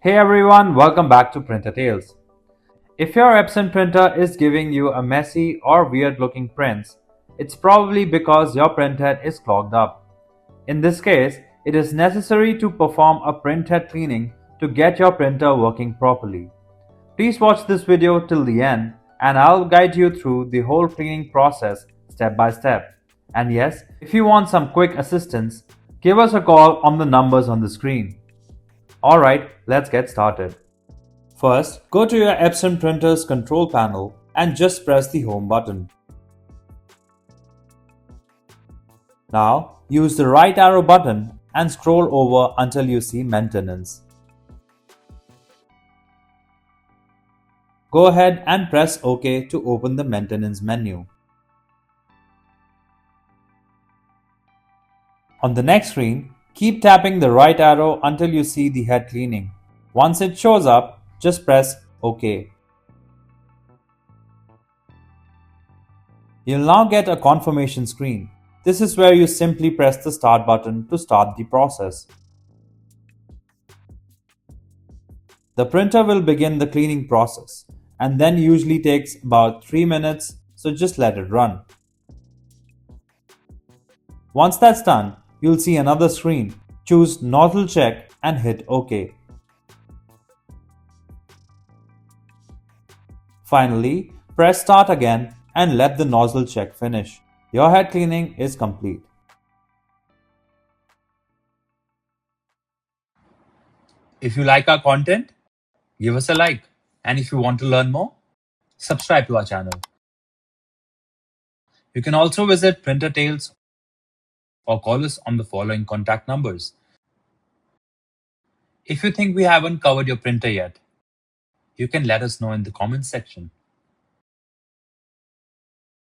Hey everyone, welcome back to Printer Tales. If your Epson printer is giving you a messy or weird looking prints, it's probably because your printhead is clogged up. In this case, it is necessary to perform a printhead cleaning to get your printer working properly. Please watch this video till the end and I'll guide you through the whole cleaning process step by step. And yes, if you want some quick assistance, give us a call on the numbers on the screen. Alright, let's get started. First, go to your Epson printer's control panel and just press the home button. Now, use the right arrow button and scroll over until you see maintenance. Go ahead and press OK to open the maintenance menu. On the next screen, keep tapping the right arrow until you see the head cleaning. Once it shows up, just press OK. You'll now get a confirmation screen. This is where you simply press the start button to start the process. The printer will begin the cleaning process and then usually takes about 3 minutes, so just let it run. Once that's done, you'll see another screen. Choose Nozzle Check and hit OK. Finally, press Start again and let the nozzle check finish. Your head cleaning is complete. If you like our content, give us a like. And if you want to learn more, subscribe to our channel. You can also visit Printer Tales or call us on the following contact numbers. If you think we haven't covered your printer yet, you can let us know in the comments section.